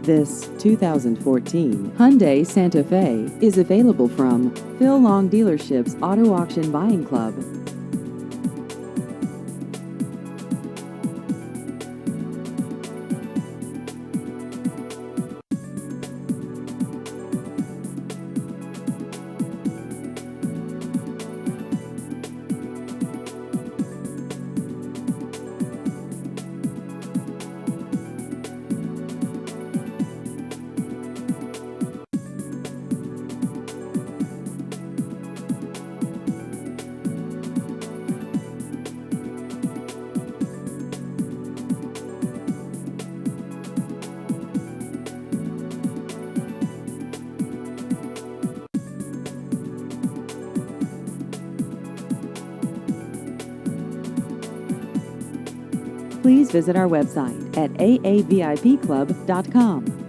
This 2014 Hyundai Santa Fe is available from Phil Long Dealership's Auto Auction Buying Club. Please visit our website at aavipclub.com.